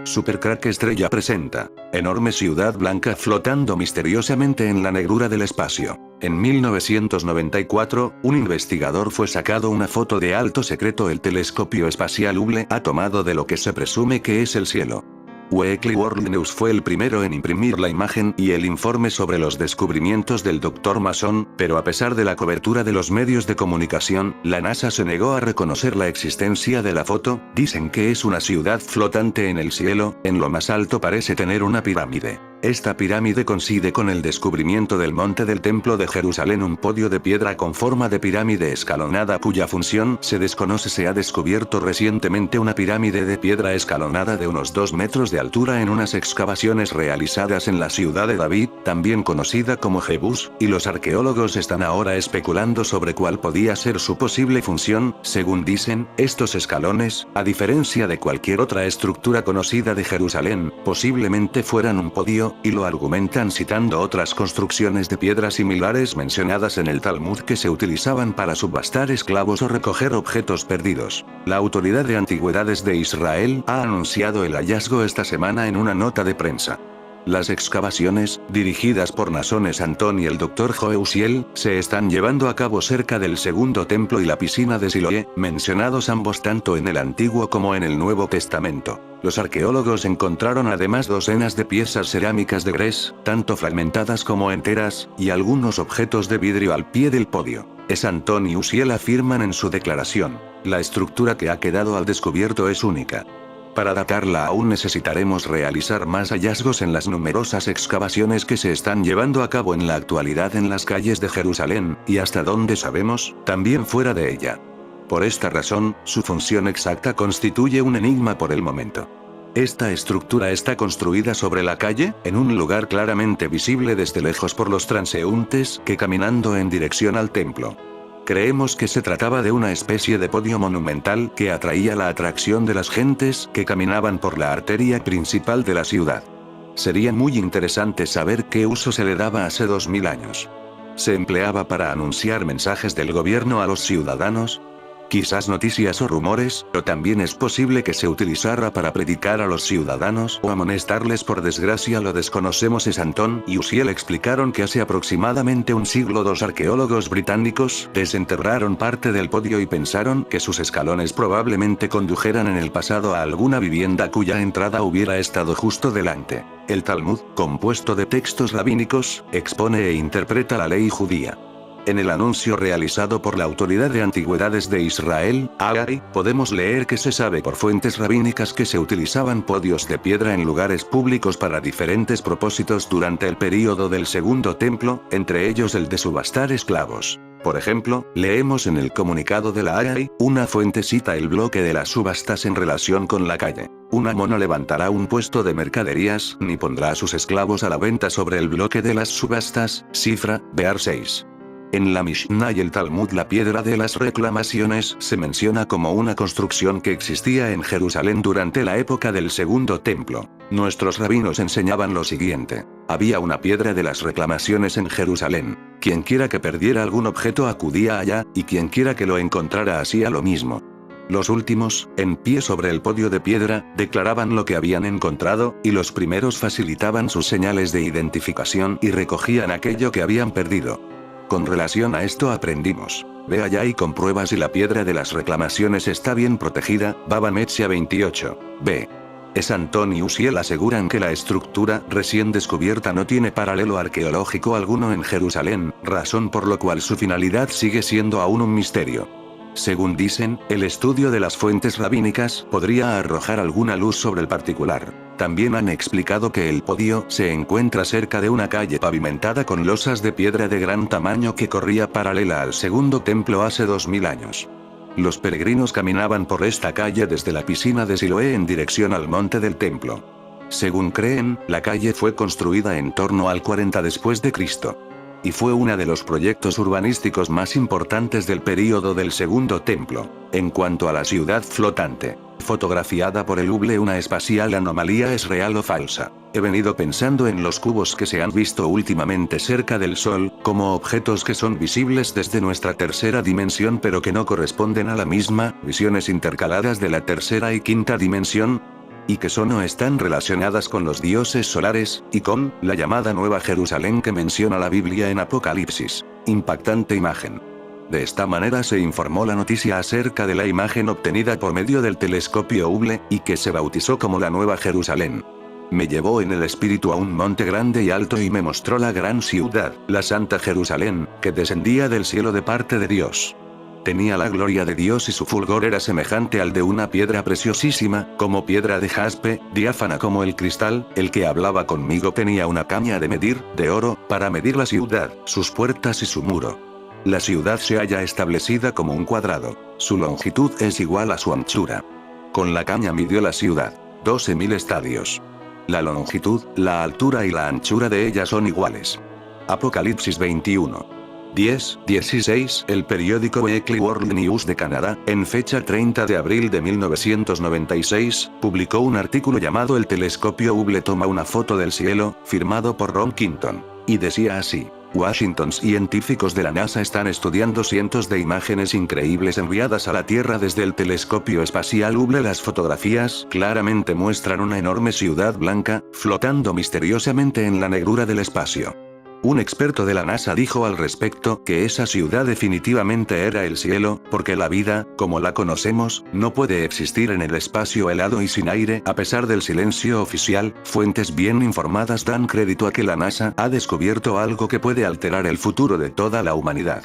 Supercrack Estrella presenta. Enorme ciudad blanca flotando misteriosamente en la negrura del espacio. En 1994, un investigador fue sacado una foto de alto secreto. El telescopio espacial Hubble ha tomado de lo que se presume que es el cielo. Weekly World News fue el primero en imprimir la imagen y el informe sobre los descubrimientos del Dr. Mason, pero a pesar de la cobertura de los medios de comunicación, la NASA se negó a reconocer la existencia de la foto. Dicen que es una ciudad flotante en el cielo, en lo más alto parece tener una pirámide. Esta pirámide coincide con el descubrimiento del monte del Templo de Jerusalén, un podio de piedra con forma de pirámide escalonada cuya función se desconoce. Se ha descubierto recientemente una pirámide de piedra escalonada de unos 2 metros de altura en unas excavaciones realizadas en la ciudad de David, también conocida como Jebús, y los arqueólogos están ahora especulando sobre cuál podía ser su posible función. Según dicen, estos escalones, a diferencia de cualquier otra estructura conocida de Jerusalén, posiblemente fueran un podio, y lo argumentan citando otras construcciones de piedra similares mencionadas en el Talmud que se utilizaban para subastar esclavos o recoger objetos perdidos. La Autoridad de Antigüedades de Israel ha anunciado el hallazgo esta semana en una nota de prensa. Las excavaciones, dirigidas por Naasón Antón y el Dr. Joe Uziel, se están llevando a cabo cerca del Segundo Templo y la piscina de Siloé, mencionados ambos tanto en el Antiguo como en el Nuevo Testamento. Los arqueólogos encontraron además docenas de piezas cerámicas de gres, tanto fragmentadas como enteras, y algunos objetos de vidrio al pie del podio. Antón y Uziel afirman en su declaración: la estructura que ha quedado al descubierto es única. Para datarla aún necesitaremos realizar más hallazgos en las numerosas excavaciones que se están llevando a cabo en la actualidad en las calles de Jerusalén, y hasta donde sabemos, también fuera de ella. Por esta razón, su función exacta constituye un enigma por el momento. Esta estructura está construida sobre la calle, en un lugar claramente visible desde lejos por los transeúntes que caminando en dirección al templo. Creemos que se trataba de una especie de podio monumental que atraía la atracción de las gentes que caminaban por la arteria principal de la ciudad. Sería muy interesante saber qué uso se le daba hace 2000 años. ¿Se empleaba para anunciar mensajes del gobierno a los ciudadanos? Quizás noticias o rumores, o también es posible que se utilizara para predicar a los ciudadanos o amonestarles. Por desgracia lo desconocemos. Antón y Uziel explicaron que hace aproximadamente un siglo dos arqueólogos británicos desenterraron parte del podio y pensaron que sus escalones probablemente condujeran en el pasado a alguna vivienda cuya entrada hubiera estado justo delante. El Talmud, compuesto de textos rabínicos, expone e interpreta la ley judía. En el anuncio realizado por la Autoridad de Antigüedades de Israel, AAI, podemos leer que se sabe por fuentes rabínicas que se utilizaban podios de piedra en lugares públicos para diferentes propósitos durante el período del Segundo Templo, entre ellos el de subastar esclavos. Por ejemplo, leemos en el comunicado de la AAI, una fuente cita el bloque de las subastas en relación con la calle. Un amo no levantará un puesto de mercaderías, ni pondrá a sus esclavos a la venta sobre el bloque de las subastas, cifra, Bear 6. En la Mishnah y el Talmud la piedra de las reclamaciones se menciona como una construcción que existía en Jerusalén durante la época del Segundo Templo. Nuestros rabinos enseñaban lo siguiente: había una piedra de las reclamaciones en Jerusalén. Quienquiera que perdiera algún objeto acudía allá, y quienquiera que lo encontrara hacía lo mismo. Los últimos, en pie sobre el podio de piedra, declaraban lo que habían encontrado, y los primeros facilitaban sus señales de identificación y recogían aquello que habían perdido. Con relación a esto aprendimos: ve allá y comprueba si la piedra de las reclamaciones está bien protegida. Baba Metzia 28. B. Antón y Uziel aseguran que la estructura recién descubierta no tiene paralelo arqueológico alguno en Jerusalén, razón por lo cual su finalidad sigue siendo aún un misterio. Según dicen, el estudio de las fuentes rabínicas podría arrojar alguna luz sobre el particular. También han explicado que el podio se encuentra cerca de una calle pavimentada con losas de piedra de gran tamaño que corría paralela al Segundo Templo hace 2000 años. Los peregrinos caminaban por esta calle desde la piscina de Siloé en dirección al monte del Templo. Según creen, la calle fue construida en torno al 40 después de Cristo. Y fue uno de los proyectos urbanísticos más importantes del período del Segundo Templo. En cuanto a la ciudad flotante, fotografiada por el Hubble, una espacial anomalía, ¿es real o falsa? He venido pensando en los cubos que se han visto últimamente cerca del Sol, como objetos que son visibles desde nuestra tercera dimensión pero que no corresponden a la misma, visiones intercaladas de la tercera y quinta dimensión. y que solo están relacionadas con los dioses solares, y con la llamada Nueva Jerusalén que menciona la Biblia en Apocalipsis. Impactante imagen. De esta manera se informó la noticia acerca de la imagen obtenida por medio del telescopio Hubble, y que se bautizó como la Nueva Jerusalén. Me llevó en el espíritu a un monte grande y alto y me mostró la gran ciudad, la Santa Jerusalén, que descendía del cielo de parte de Dios. Tenía la gloria de Dios y su fulgor era semejante al de una piedra preciosísima, como piedra de jaspe, diáfana como el cristal. El que hablaba conmigo tenía una caña de medir, de oro, para medir la ciudad, sus puertas y su muro. La ciudad se halla establecida como un cuadrado. Su longitud es igual a su anchura. Con la caña midió la ciudad. 12.000 estadios. La longitud, la altura y la anchura de ella son iguales. Apocalipsis 21. 10-16, el periódico Weekly World News de Canadá, en fecha 30 de abril de 1996, publicó un artículo llamado El telescopio Hubble toma una foto del cielo, firmado por Ron Quinton. Y decía así: Washington, científicos de la NASA están estudiando cientos de imágenes increíbles enviadas a la Tierra desde el telescopio espacial Hubble. Las fotografías claramente muestran una enorme ciudad blanca, flotando misteriosamente en la negrura del espacio. Un experto de la NASA dijo al respecto que esa ciudad definitivamente era el cielo, porque la vida, como la conocemos, no puede existir en el espacio helado y sin aire. A pesar del silencio oficial, fuentes bien informadas dan crédito a que la NASA ha descubierto algo que puede alterar el futuro de toda la humanidad.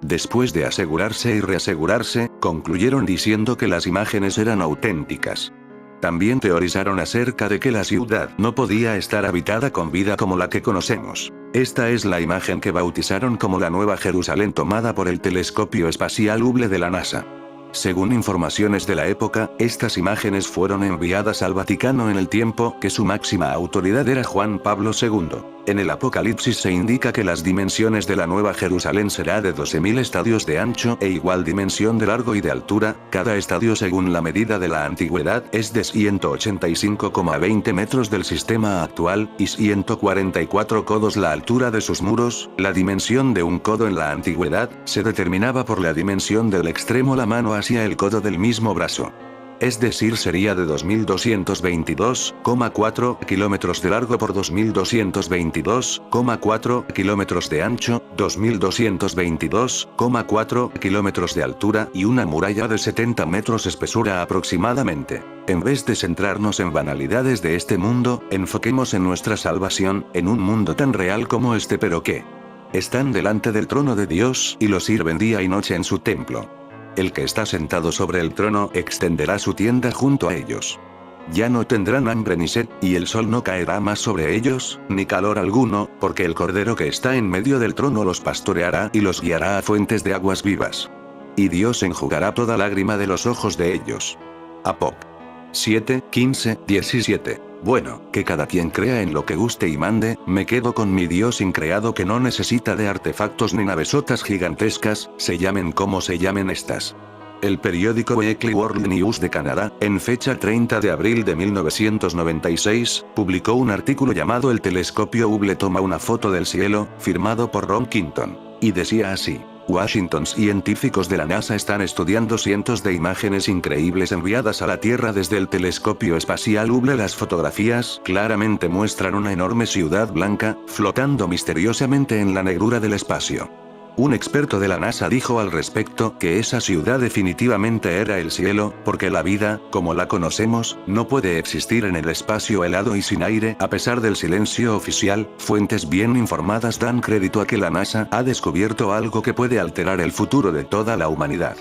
Después de asegurarse y reasegurarse, concluyeron diciendo que las imágenes eran auténticas. También teorizaron acerca de que la ciudad no podía estar habitada con vida como la que conocemos. Esta es la imagen que bautizaron como la Nueva Jerusalén tomada por el telescopio espacial Hubble de la NASA. Según informaciones de la época, estas imágenes fueron enviadas al Vaticano en el tiempo que su máxima autoridad era Juan Pablo II. En el Apocalipsis se indica que las dimensiones de la Nueva Jerusalén será de 12.000 estadios de ancho e igual dimensión de largo y de altura. Cada estadio, según la medida de la antigüedad, es de 185,20 metros del sistema actual, y 144 codos la altura de sus muros. La dimensión de un codo en la antigüedad se determinaba por la dimensión del extremo la mano hacia el codo del mismo brazo. Es decir, sería de 2.222,4 kilómetros de largo por 2.222,4 kilómetros de ancho, 2.222,4 kilómetros de altura y una muralla de 70 metros espesura aproximadamente. En vez de centrarnos en banalidades de este mundo, enfoquemos en nuestra salvación, en un mundo tan real como este, pero que están delante del trono de Dios y lo sirven día y noche en su templo. El que está sentado sobre el trono extenderá su tienda junto a ellos. Ya no tendrán hambre ni sed, y el sol no caerá más sobre ellos, ni calor alguno, porque el Cordero que está en medio del trono los pastoreará y los guiará a fuentes de aguas vivas. Y Dios enjugará toda lágrima de los ojos de ellos. Apocalipsis 7:15-17. Bueno, que cada quien crea en lo que guste y mande, me quedo con mi Dios increado que no necesita de artefactos ni navesotas gigantescas, se llamen como se llamen estas. El periódico Weekly World News de Canadá, en fecha 30 de abril de 1996, publicó un artículo llamado El telescopio Hubble toma una foto del cielo, firmado por Ron Quinton. Y decía así: Washington, científicos de la NASA están estudiando cientos de imágenes increíbles enviadas a la Tierra desde el telescopio espacial Hubble. Las fotografías claramente muestran una enorme ciudad blanca, flotando misteriosamente en la negrura del espacio. Un experto de la NASA dijo al respecto que esa ciudad definitivamente era el cielo, porque la vida, como la conocemos, no puede existir en el espacio helado y sin aire. A pesar del silencio oficial, fuentes bien informadas dan crédito a que la NASA ha descubierto algo que puede alterar el futuro de toda la humanidad.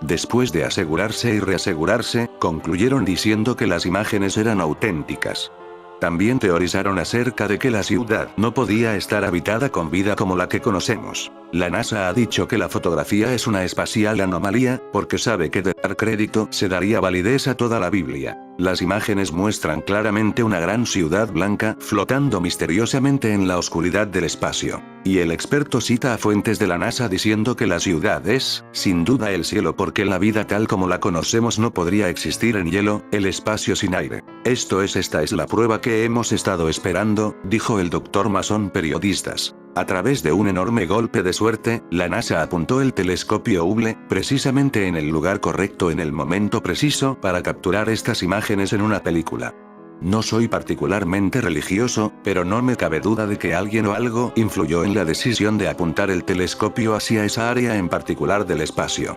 Después de asegurarse y reasegurarse, concluyeron diciendo que las imágenes eran auténticas. También teorizaron acerca de que la ciudad no podía estar habitada con vida como la que conocemos. La NASA ha dicho que la fotografía es una espacial anomalía, porque sabe que de dar crédito se daría validez a toda la Biblia. Las imágenes muestran claramente una gran ciudad blanca flotando misteriosamente en la oscuridad del espacio. Y el experto cita a fuentes de la NASA diciendo que la ciudad es, sin duda, el cielo, porque la vida tal como la conocemos no podría existir en hielo, el espacio sin aire. Esta es la prueba que hemos estado esperando, dijo el Dr. Mason. Periodistas A través de un enorme golpe de suerte, la NASA apuntó el telescopio Hubble, precisamente en el lugar correcto en el momento preciso para capturar estas imágenes en una película. No soy particularmente religioso, pero no me cabe duda de que alguien o algo influyó en la decisión de apuntar el telescopio hacia esa área en particular del espacio.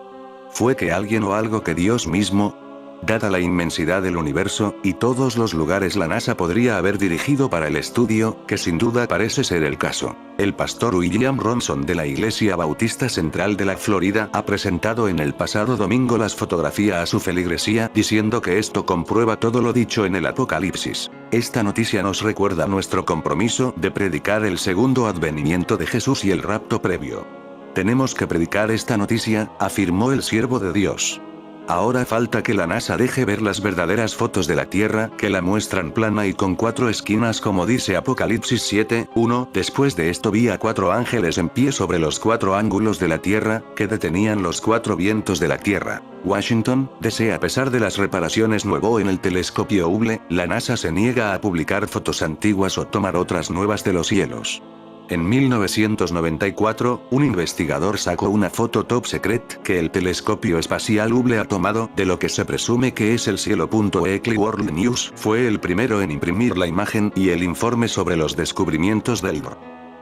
¿Fue que alguien o algo que Dios mismo? Dada la inmensidad del universo, y todos los lugares la NASA podría haber dirigido para el estudio, que sin duda parece ser el caso. El pastor William Ronson de la Iglesia Bautista Central de la Florida ha presentado en el pasado domingo las fotografías a su feligresía, diciendo que esto comprueba todo lo dicho en el Apocalipsis. Esta noticia nos recuerda nuestro compromiso de predicar el segundo advenimiento de Jesús y el rapto previo. Tenemos que predicar esta noticia, afirmó el siervo de Dios. Ahora falta que la NASA deje ver las verdaderas fotos de la Tierra, que la muestran plana y con 4 esquinas como dice Apocalipsis 7:1. Después de esto vi a 4 ángeles en pie sobre los 4 ángulos de la Tierra, que detenían los 4 vientos de la Tierra. Washington, D.C. A pesar de las reparaciones nuevo en el telescopio Hubble, la NASA se niega a publicar fotos antiguas o tomar otras nuevas de los cielos. En 1994, un investigador sacó una foto top secret que el telescopio espacial Hubble ha tomado de lo que se presume que es el cielo. Weekly World News fue el primero en imprimir la imagen y el informe sobre los descubrimientos del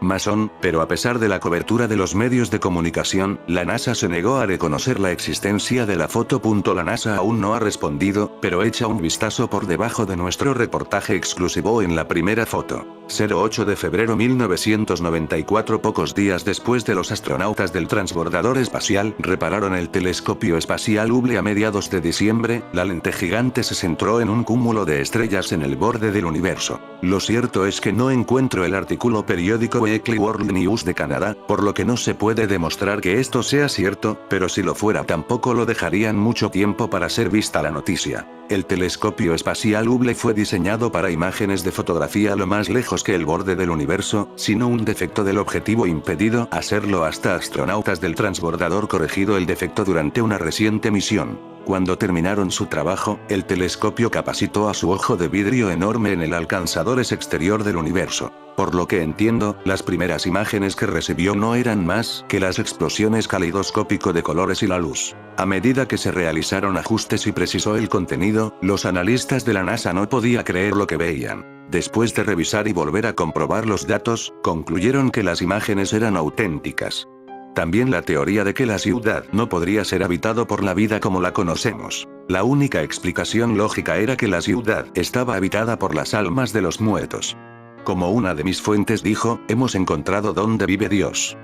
Mason, pero a pesar de la cobertura de los medios de comunicación, la NASA se negó a reconocer la existencia de la foto. La NASA aún no ha respondido, pero echa un vistazo por debajo de nuestro reportaje exclusivo en la primera foto. 08 de febrero 1994. Pocos días después de los astronautas del transbordador espacial repararon el telescopio espacial Hubble a mediados de diciembre, la lente gigante se centró en un cúmulo de estrellas en el borde del universo. Lo cierto es que no encuentro el artículo periódico Weekly World News de Canadá, por lo que no se puede demostrar que esto sea cierto, pero si lo fuera tampoco lo dejarían mucho tiempo para ser vista la noticia. El telescopio espacial Hubble fue diseñado para imágenes de fotografía lo más lejos que el borde del universo, sino un defecto del objetivo impedido hacerlo hasta astronautas del transbordador corregido el defecto durante una reciente misión. Cuando terminaron su trabajo, el telescopio capacitó a su ojo de vidrio enorme en el alcanzadores exterior del universo. Por lo que entiendo, las primeras imágenes que recibió no eran más que las explosiones caleidoscópico de colores y la luz. A medida que se realizaron ajustes y precisó el contenido, los analistas de la NASA no podían creer lo que veían. Después de revisar y volver a comprobar los datos, concluyeron que las imágenes eran auténticas. También la teoría de que la ciudad no podría ser habitado por la vida como la conocemos. La única explicación lógica era que la ciudad estaba habitada por las almas de los muertos. Como una de mis fuentes dijo, hemos encontrado dónde vive Dios.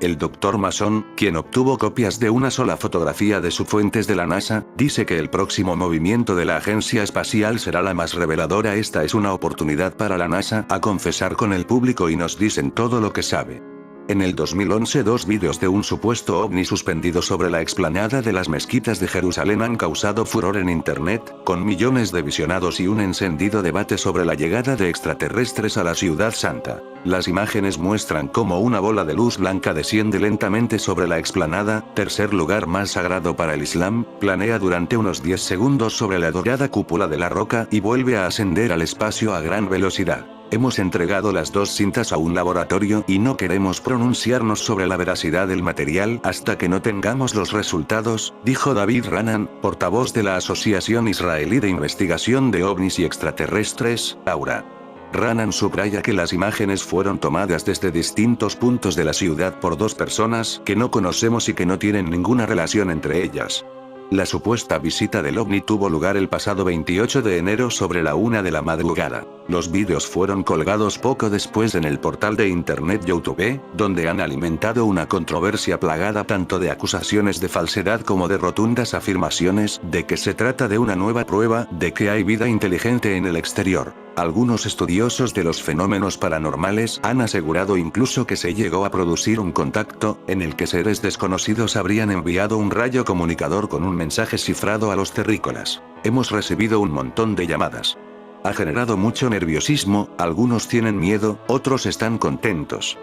El Dr. Mason, quien obtuvo copias de una sola fotografía de sus fuentes de la NASA, dice que el próximo movimiento de la agencia espacial será la más reveladora. Esta es una oportunidad para la NASA a confesar con el público y nos dicen todo lo que sabe. En el 2011 2 vídeos de un supuesto ovni suspendido sobre la explanada de las mezquitas de Jerusalén han causado furor en internet, con millones de visionados y un encendido debate sobre la llegada de extraterrestres a la ciudad santa. Las imágenes muestran cómo una bola de luz blanca desciende lentamente sobre la explanada, tercer lugar más sagrado para el Islam, planea durante unos 10 segundos sobre la dorada cúpula de la roca y vuelve a ascender al espacio a gran velocidad. Hemos entregado las 2 cintas a un laboratorio y no queremos pronunciarnos sobre la veracidad del material hasta que no tengamos los resultados, dijo David Ranan, portavoz de la Asociación Israelí de Investigación de OVNIs y Extraterrestres, AURA. Ranan subraya que las imágenes fueron tomadas desde distintos puntos de la ciudad por 2 personas que no conocemos y que no tienen ninguna relación entre ellas. La supuesta visita del ovni tuvo lugar el pasado 28 de enero sobre la 1 de la madrugada. Los vídeos fueron colgados poco después en el portal de internet YouTube, donde han alimentado una controversia plagada tanto de acusaciones de falsedad como de rotundas afirmaciones de que se trata de una nueva prueba de que hay vida inteligente en el exterior. Algunos estudiosos de los fenómenos paranormales han asegurado incluso que se llegó a producir un contacto, en el que seres desconocidos habrían enviado un rayo comunicador con un mensaje cifrado a los terrícolas. Hemos recibido un montón de llamadas. Ha generado mucho nerviosismo, algunos tienen miedo, otros están contentos.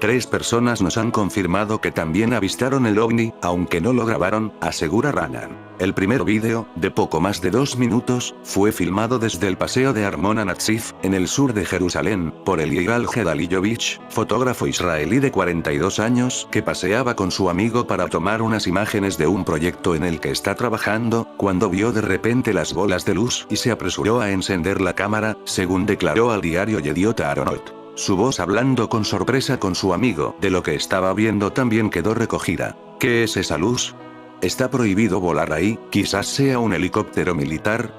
3 personas nos han confirmado que también avistaron el ovni, aunque no lo grabaron, asegura Ranan. El primer vídeo, de poco más de 2 minutos, fue filmado desde el paseo de Armona Natsif, en el sur de Jerusalén, por el Yigal Gedaliyovich, fotógrafo israelí de 42 años, que paseaba con su amigo para tomar unas imágenes de un proyecto en el que está trabajando, cuando vio de repente las bolas de luz y se apresuró a encender la cámara, según declaró al diario Yediot Aharonot. Su voz hablando con sorpresa con su amigo de lo que estaba viendo también quedó recogida. ¿Qué es esa luz? ¿Está prohibido volar ahí? Quizás sea un helicóptero militar.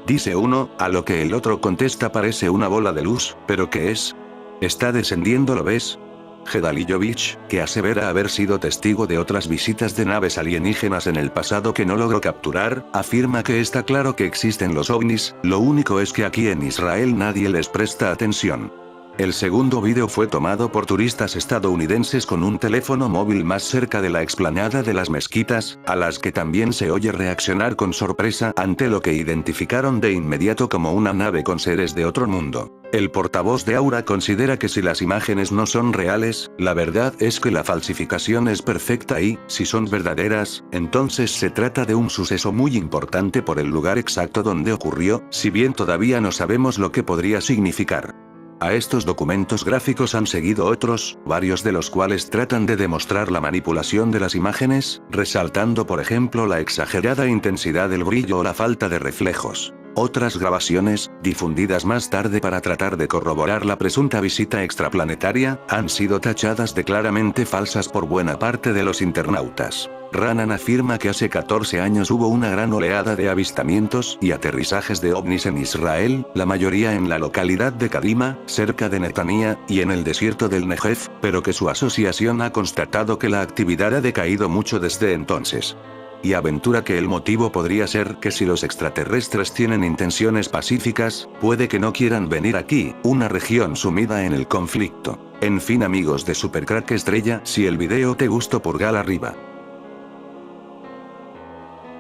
Dice uno, a lo que el otro contesta parece una bola de luz, ¿pero qué es? Está descendiendo, ¿lo ves? Gedaliyovich, que asevera haber sido testigo de otras visitas de naves alienígenas en el pasado que no logró capturar, afirma que está claro que existen los ovnis, lo único es que aquí en Israel nadie les presta atención. El segundo vídeo fue tomado por turistas estadounidenses con un teléfono móvil más cerca de la explanada de las mezquitas, a las que también se oye reaccionar con sorpresa ante lo que identificaron de inmediato como una nave con seres de otro mundo. El portavoz de Aura considera que si las imágenes no son reales, la verdad es que la falsificación es perfecta y, si son verdaderas, entonces se trata de un suceso muy importante por el lugar exacto donde ocurrió, si bien todavía no sabemos lo que podría significar. A estos documentos gráficos han seguido otros, varios de los cuales tratan de demostrar la manipulación de las imágenes, resaltando por ejemplo la exagerada intensidad del brillo o la falta de reflejos. Otras grabaciones, difundidas más tarde para tratar de corroborar la presunta visita extraplanetaria, han sido tachadas de claramente falsas por buena parte de los internautas. Ranan afirma que hace 14 años hubo una gran oleada de avistamientos y aterrizajes de ovnis en Israel, la mayoría en la localidad de Kadima, cerca de Netanya, y en el desierto del Negev, pero que su asociación ha constatado que la actividad ha decaído mucho desde entonces. Y aventura que el motivo podría ser que si los extraterrestres tienen intenciones pacíficas, puede que no quieran venir aquí, una región sumida en el conflicto. En fin amigos de Supercrack Estrella, si el video te gustó pulgar arriba.